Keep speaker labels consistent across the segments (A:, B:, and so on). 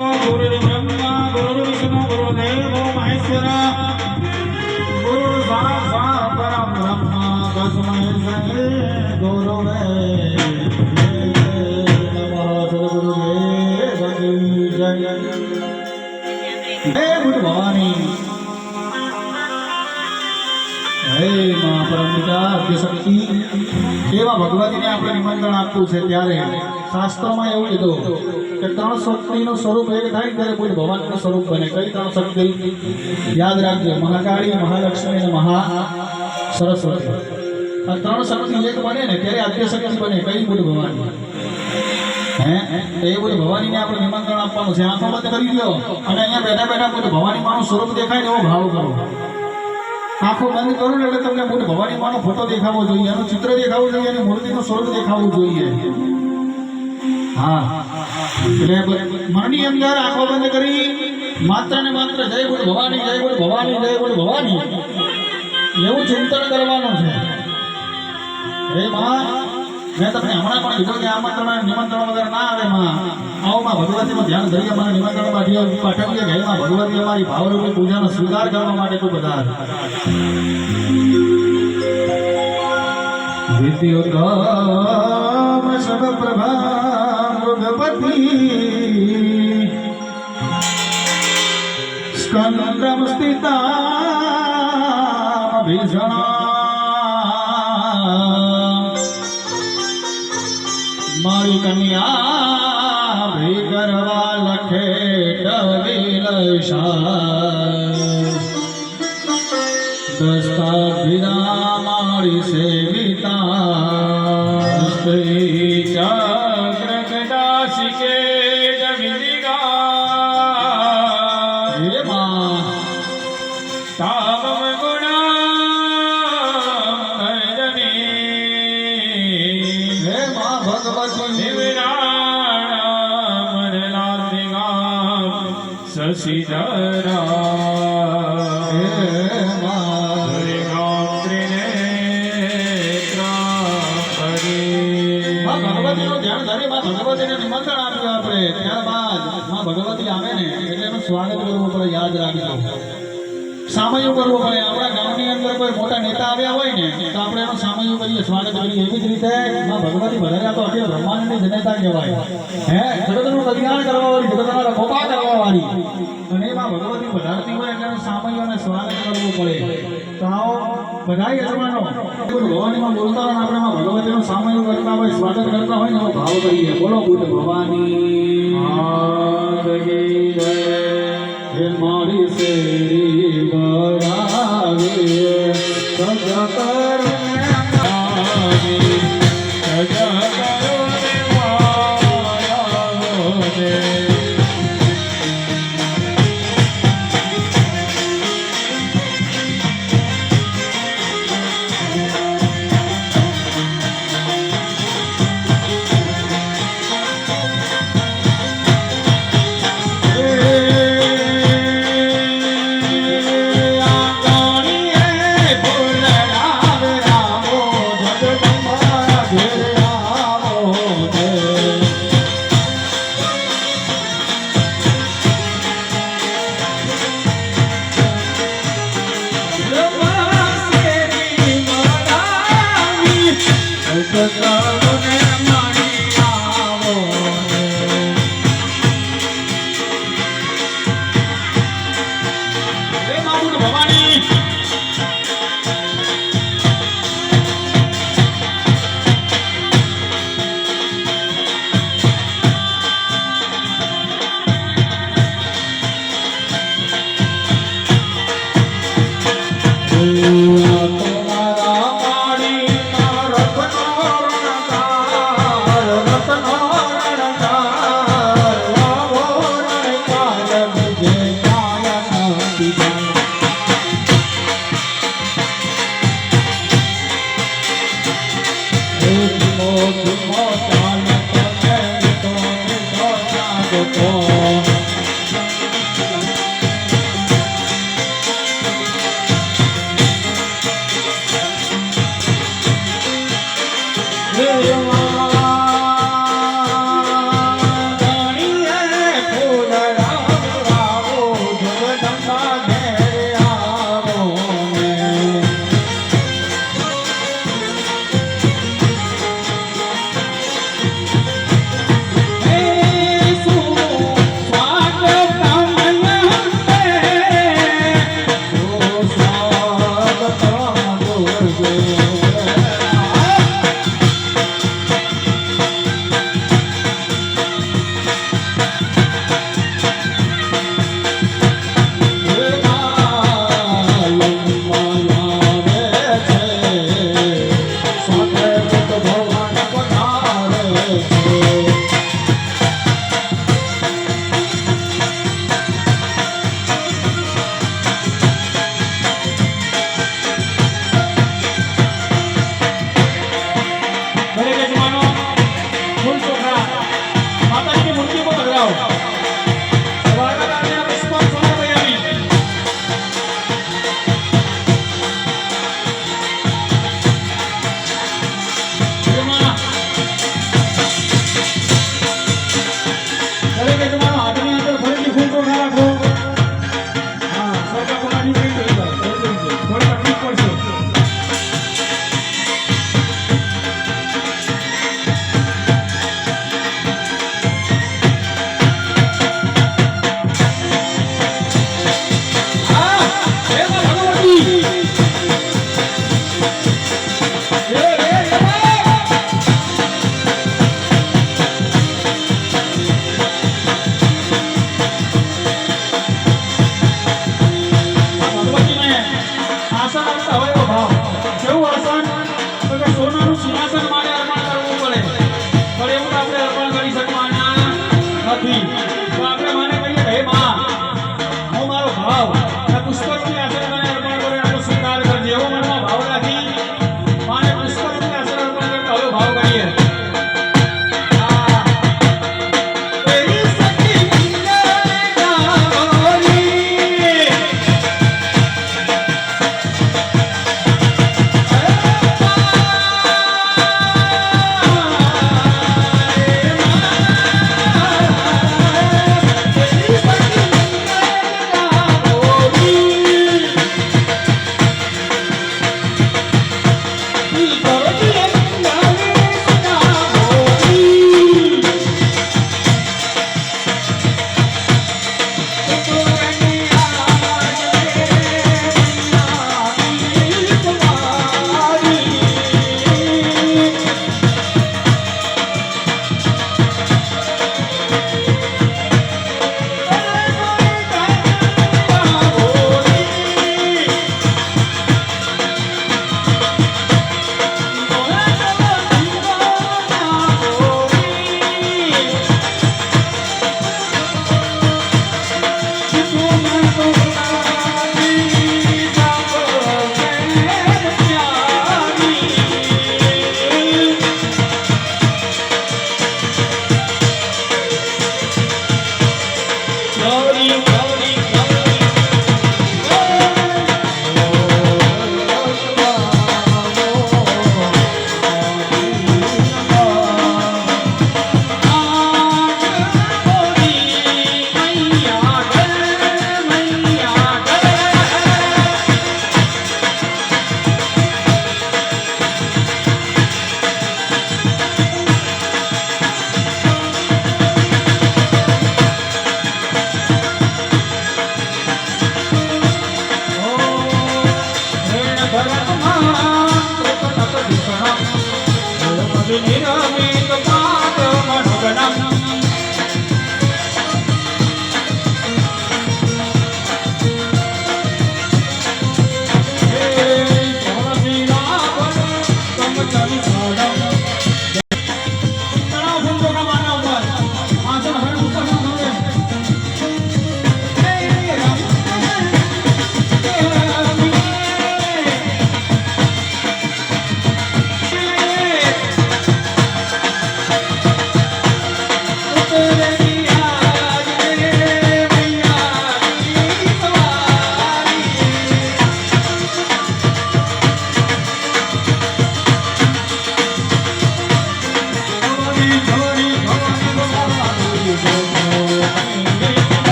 A: गुरुर्ब्रह्मा गुरुर्विष्णु गुरुदेवो महेश्वर गुरु साक्षात् परब्रह्म तस्मै श्री गुरुवे नमः। सद्गुरुदेव की जय। जय गुरु भवानी। હે મા પરમપિતા આદ્યશક્તિ એવા ભગવતીને આપણે નિમંત્રણ આપવું છે ત્યારે શાસ્ત્રોમાં એવું કીધું કે ત્રણ શક્તિનું સ્વરૂપ એક થાય ત્યારે કોઈ ભગવાનનું સ્વરૂપ બને. કઈ ત્રણ શક્તિ યાદ રાખજો? મહાકાળી, મહાલક્ષ્મી અને મહા સરસ્વતી. આ ત્રણ શક્તિ એક બને ને ત્યારે આદ્યશક્તિ બને. કઈ બોલ ભવાની? એ બોલ ભવાનીને આપણે નિમંત્રણ આપવાનું છે. આંખો બંધ કરી દો અને અહીંયા બેઠા બેઠા બોલ ભવાની માનું સ્વરૂપ દેખાય ને એવો ભાવ કરો. આંખો બંધ કરો ને એટલે તમને બોલ ભવાની માનો ફોટો દેખાવો જોઈએ, એનું ચિત્ર દેખાવું જોઈએ, એની મૂર્તિનું સ્વરૂપ દેખાવું જોઈએ. હા, એટલે મનની અંદર આંખો બંધ કરી માત્ર ને માત્ર જય બોલ ભવાની, જય બોલ ભવાની, જય બોલ ભવાની એવું ચિંતન કરવાનું છે. હે માં, મેં તમને હમણાં પણ કીધું કે આમંત્રણ નિમંત્રણ વગર ના આવે. માં આવો, માં ભગવતીનું ધ્યાન ધરી અમારા નિમંત્રણ પાઠવીએ કે માં ભગવતી અમારી ભાવરૂપી પૂજાનો સ્વીકાર કરવા માટે તું બધા વિદ્યુતમ સદપ્રભા મૃગપતિ સ્કંદમ સ્થિતા ભીષણા મારી કન્યા ભીકરવા લખે દસ્તા ભીરા મારી સેવિતા સ્ત્રી ચક્ર દાસિકે જમિલિકા હે માં તાવમ ગુણા હે માં ભગવતી શશિધરા હે માં ભગવતીનું ધ્યાન ધરી માં ભગવતીને નિમંત્રણ આપ્યું આપણે. ત્યારબાદ માં ભગવતી આવે ને એટલે એનું સ્વાગત કરવું પડે. યાદ રાખજો, સામયું કરવું પડે. આપણા ગામની અંદર કોઈ મોટા નેતા આવ્યા હોય ને તો આપણે એનું સામયું કરીએ, સ્વાગત કરીએ. એવી જ રીતે માં ભગવતી વધારે તો અખિલ બ્રહ્માંડની જનતા કહેવાય. હે, જગતનું કલ્યાણ કરવા વાળી, જગતના રખોપા કરવા વાળી. અને એમાં ભગવતી વધારતી હોય એટલે એનું સામયું અને સ્વાગત કરવું પડે. તો આવો બધા યજમાનો ભવાનીમાં બોલતા હોય, આપણે માં ભગવતીનું સામયું કરતા હોય, સ્વાગત કરતા હોય ને એનો ભાવ કરીએ. બોલો બુદ્ધ ભવાની હે મારી શેરી બરાવે સજા કર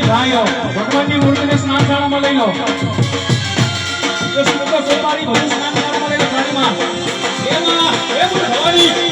B: લાયો ભગવાનની મૂર્તિને સ્નાનશાળામાં લઈ લો તો સોમવારી ભજન સ્નાનશાળામાં લઈ લો થાળીમાં એમાં એ બોલ ભવાની